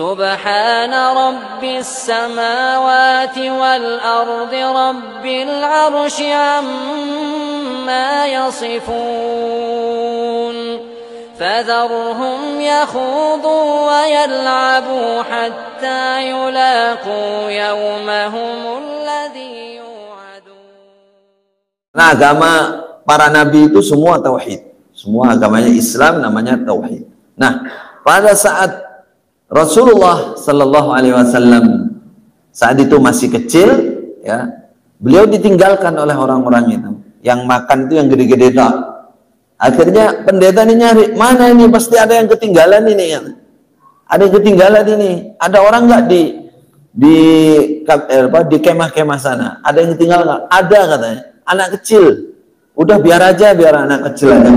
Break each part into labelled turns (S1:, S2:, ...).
S1: سبحان رب السماوات والأرض رب العرش عما يصفون فذرهم يخوضوا ويلعبوا حتى يلاقوا يومهم الذي يوعدون.
S2: Nah, agama para nabi itu semua tauhid. Semua agamanya Islam namanya tauhid. Nah, pada saat Rasulullah Sallallahu Alaihi Wasallam saat itu masih kecil, ya, beliau ditinggalkan oleh orang-orang itu. Yang makan itu yang gede-gede tak. Akhirnya pendeta ini nyari, mana ini pasti ada yang ketinggalan ini, ya. Ada yang ketinggalan ini. Ada orang nggak di kemah-kemah sana? Ada yang ketinggalan nggak? Ada katanya. Anak kecil. Udah biar aja, biar anak kecil aja.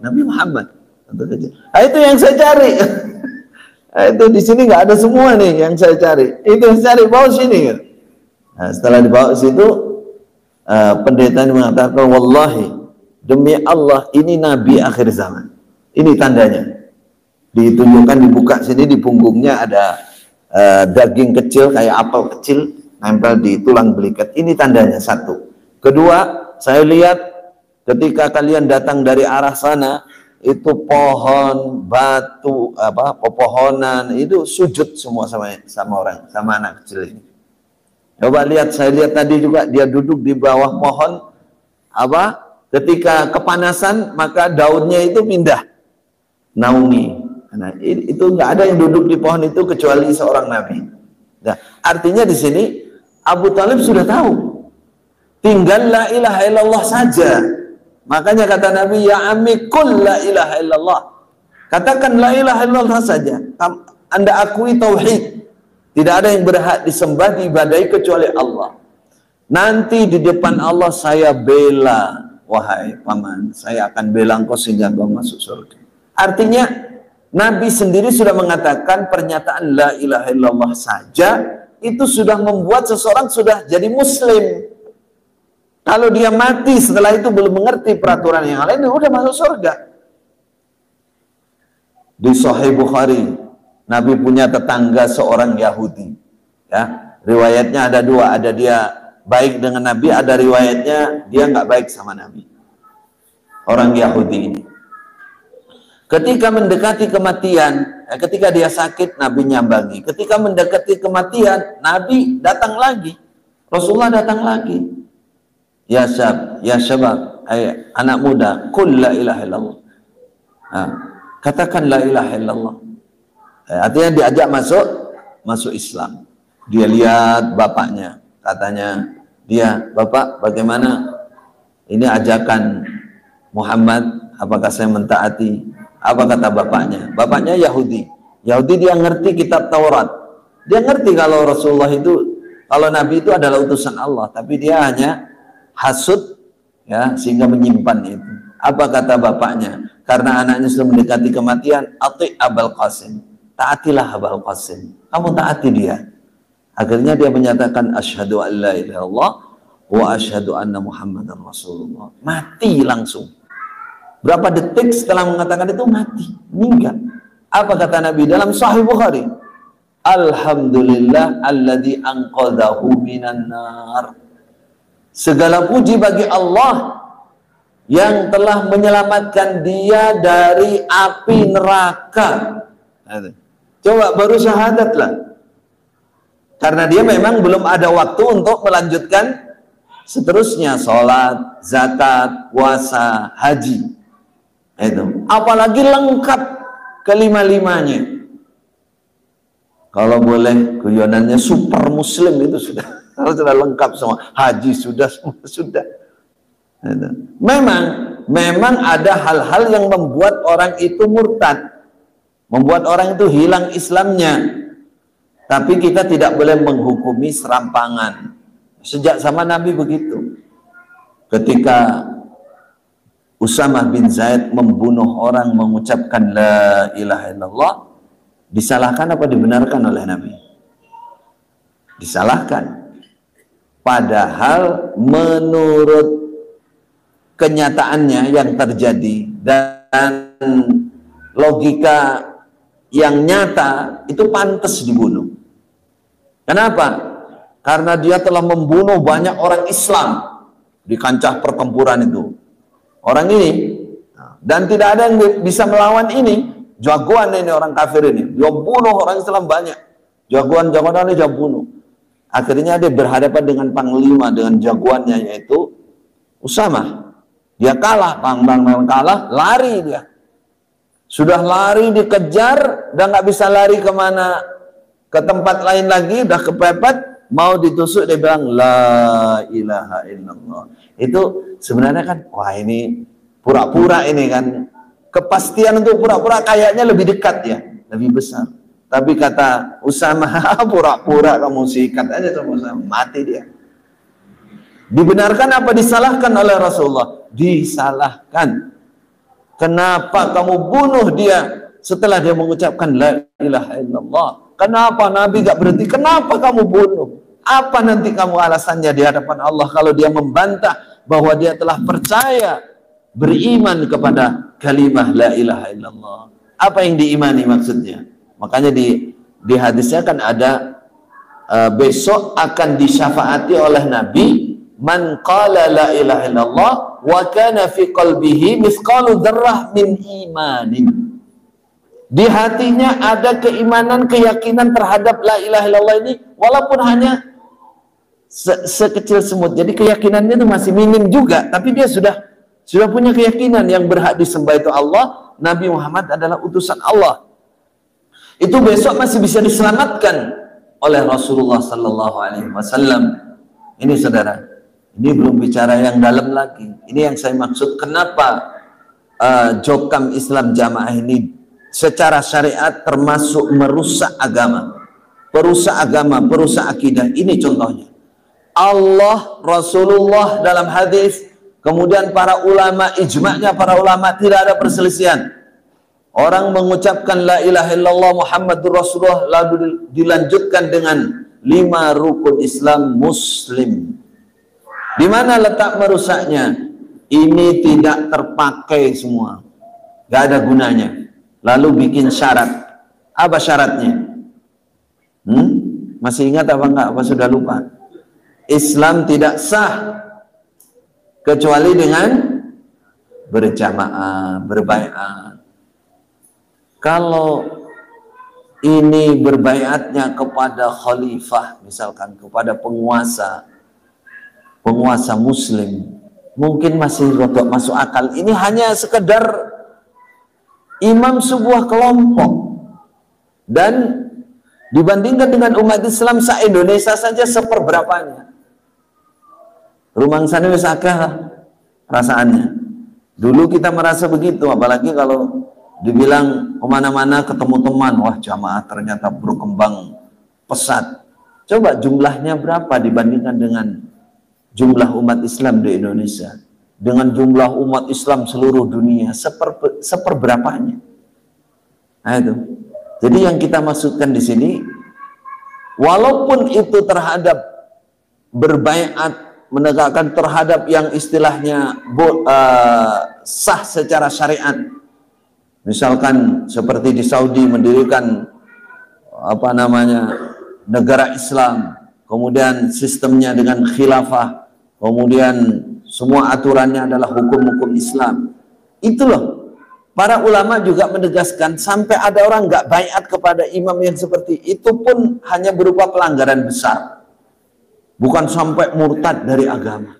S2: Nabi Muhammad. Nah, itu yang saya cari. Itu di sini nggak ada semua nih yang saya cari. Itu yang saya cari, bawa sini. Nah, setelah dibawa situ, pendeta ini mengatakan, wallahi, demi Allah, ini Nabi akhir zaman. Ini tandanya. Ditunjukkan, dibuka sini di punggungnya ada daging kecil kayak apel kecil nempel di tulang belikat. Ini tandanya, satu. Kedua, saya lihat ketika kalian datang dari arah sana, itu pohon, batu, pepohonan itu sujud semua sama anak kecil ini. Coba lihat, saya lihat tadi juga dia duduk di bawah pohon, ketika kepanasan maka daunnya itu pindah, naungi. Nah, itu nggak ada yang duduk di pohon itu kecuali seorang nabi. Nah, artinya di sini Abu Talib sudah tahu, tinggal la ilaha illallah saja. Makanya kata Nabi, ya ammi qul la ilaha illallah. Katakan la ilaha illallah saja. Anda akui tauhid. Tidak ada yang berhak disembah, diibadahi kecuali Allah. Nanti di depan Allah saya bela, wahai paman, saya akan bela engkau sehingga engkau masuk surga. Artinya Nabi sendiri sudah mengatakan pernyataan la ilaha illallah saja itu sudah membuat seseorang sudah jadi muslim. Kalau dia mati setelah itu belum mengerti peraturan yang lain, udah masuk surga. Di Sahih Bukhari, Nabi punya tetangga seorang Yahudi. Ya, riwayatnya ada dua, ada dia baik dengan Nabi, ada riwayatnya dia nggak baik sama Nabi. Orang Yahudi ini. Ketika mendekati kematian, ketika dia sakit, Nabi nyambangi. Ketika mendekati kematian, Nabi datang lagi. Rasulullah datang lagi. Ya syabab, anak muda, qul la ilaha illallah. Katakan la ilaha illallah. Artinya diajak masuk Islam. Dia lihat bapaknya, katanya dia, bapak bagaimana ini ajakan Muhammad, apakah saya mentaati? Apa kata bapaknya? Bapaknya Yahudi. Yahudi dia ngerti kitab Taurat. Dia ngerti kalau Rasulullah itu, kalau Nabi itu adalah utusan Allah, tapi dia hanya hasud, ya, sehingga menyimpan itu. Apa kata bapaknya? Karena anaknya sudah mendekati kematian, ati Abul Qasim, taatilah Abul Qasim, kamu taati dia. Akhirnya dia menyatakan asyhadu an la ilaha illallah wa asyhadu anna Muhammadar Rasulullah. Mati langsung. Berapa detik setelah mengatakan itu mati, meninggal. Apa kata Nabi dalam Sahih Bukhari? Alhamdulillah alladzi anqadhahu minan nar. Segala puji bagi Allah yang telah menyelamatkan dia dari api neraka. Coba baru syahadatlah. Karena dia memang belum ada waktu untuk melanjutkan seterusnya, sholat, zakat, puasa, haji. Itu. Apalagi lengkap kelima-limanya. Kalau boleh guyonannya super muslim itu sudah. Kalau sudah lengkap semua, haji sudah, semua sudah. Memang ada hal-hal yang membuat orang itu murtad, membuat orang itu hilang Islamnya. Tapi kita tidak boleh menghukumi serampangan. Sejak zaman Nabi begitu. Ketika Usamah bin Zaid membunuh orang mengucapkan la ilaha illallah, disalahkan apa dibenarkan oleh Nabi? Disalahkan. Padahal menurut kenyataannya yang terjadi dan logika yang nyata itu pantas dibunuh. Kenapa? Karena dia telah membunuh banyak orang Islam di kancah pertempuran itu. Orang ini, dan tidak ada yang bisa melawan ini. Jagoan ini orang kafir ini. Dia bunuh orang Islam banyak. Jagoan-jagoan ini dia bunuh. Akhirnya dia berhadapan dengan panglima, dengan jagoannya yaitu Usamah. Dia kalah, kalah, lari dia. Sudah lari dikejar, udah nggak bisa lari kemana, ke tempat lain lagi, udah kepepet, mau ditusuk, dia bilang la ilaha illallah. Itu sebenarnya kan, wah ini pura-pura ini kan, kepastian untuk pura-pura kayaknya lebih dekat ya, lebih besar. Tapi kata Usamah, pura-pura kamu sikat aja sama Usamah, mati dia. Dibenarkan apa disalahkan oleh Rasulullah? Disalahkan. Kenapa kamu bunuh dia setelah dia mengucapkan la ilaha illallah? Kenapa Nabi gak berhenti? Kenapa kamu bunuh? Apa nanti kamu alasannya di hadapan Allah kalau dia membantah bahwa dia telah percaya, beriman kepada kalimah la ilaha illallah? Apa yang diimani maksudnya? Makanya di hadisnya kan ada besok akan disyafaati oleh Nabi man qala la ilaha illallah wa kana fi qalbihi mithqalu dzarrah min imanin. Di hatinya ada keimanan, keyakinan terhadap la ilaha illallah ini walaupun hanya sekecil semut. Jadi keyakinannya itu masih minim juga, tapi dia sudah punya keyakinan yang berhak disembah itu Allah, Nabi Muhammad adalah utusan Allah. Itu besok masih bisa diselamatkan oleh Rasulullah sallallahu alaihi wasallam. Ini saudara, ini belum bicara yang dalam lagi. Ini yang saya maksud kenapa Jokam Islam Jamaah ini secara syariat termasuk merusak agama, perusak akidah. Ini contohnya. Allah, Rasulullah dalam hadis, kemudian para ulama, ijma'nya para ulama tidak ada perselisihan. Orang mengucapkan la ilaha illallah Muhammadur Rasulullah lalu dilanjutkan dengan 5 rukun Islam Muslim. Di mana letak merusaknya? Ini tidak terpakai semua, gak ada gunanya. Lalu bikin syarat. Apa syaratnya? Masih ingat apa enggak? Apa sudah lupa? Islam tidak sah kecuali dengan berjamaah, berbaiat. Kalau ini berbaiatnya kepada khalifah, misalkan kepada penguasa muslim, mungkin masih rodok masuk akal. Ini hanya sekedar imam sebuah kelompok, dan dibandingkan dengan umat Islam se-Indonesia saja seperberapanya. Rumangsane wis akeh lah perasaannya. Dulu kita merasa begitu, apalagi kalau dibilang kemana-mana ketemu teman, wah jamaah ternyata berkembang pesat. Coba jumlahnya berapa dibandingkan dengan jumlah umat Islam di Indonesia, dengan jumlah umat Islam seluruh dunia, seperberapanya. Nah itu. Jadi yang kita maksudkan di sini, walaupun itu terhadap berbaiat, menegakkan terhadap yang istilahnya sah secara syariat, misalkan seperti di Saudi mendirikan negara Islam, kemudian sistemnya dengan khilafah, kemudian semua aturannya adalah hukum-hukum Islam. Itu loh, para ulama juga menegaskan sampai ada orang nggak baiat kepada imam yang seperti itu pun hanya berupa pelanggaran besar, bukan sampai murtad dari agama.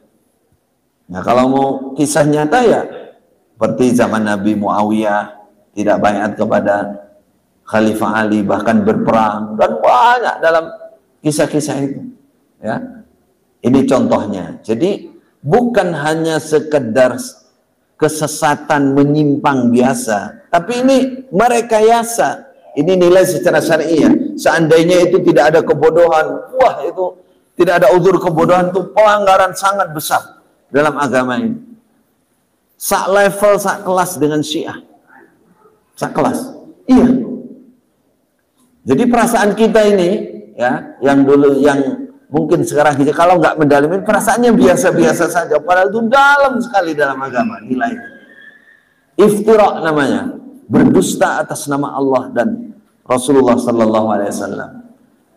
S2: Nah kalau mau kisah nyata ya seperti zaman Nabi Muawiyah tidak baiat kepada Khalifah Ali, bahkan berperang, dan banyak dalam kisah-kisah itu. Ya, ini contohnya. Jadi bukan hanya sekedar kesesatan menyimpang biasa, tapi ini merekayasa. Ini nilai secara syariah. Seandainya itu tidak ada kebodohan, wah itu tidak ada uzur kebodohan, itu pelanggaran sangat besar dalam agama ini. Sak level, sak kelas dengan Syiah. Sak kelas. Iya. Jadi perasaan kita ini, ya, yang dulu, yang mungkin sekarang kita kalau nggak mendalami, perasaannya biasa-biasa saja, padahal itu dalam sekali dalam agama nilainya. Iftira namanya, berdusta atas nama Allah dan Rasulullah sallallahu alaihi wasallam.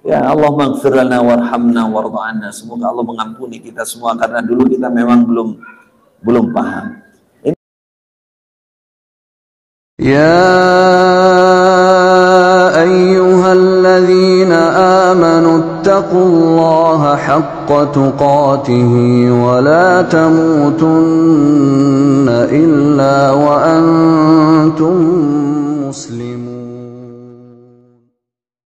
S2: Ya Allah maghfir lana warhamna warda anna. Semoga Allah mengampuni kita semua karena dulu kita memang belum paham.
S3: Ya ayyuhalladzina amanu ittaqullaha haqqa tuqatih wa la tamutunna illa wa antum muslimun.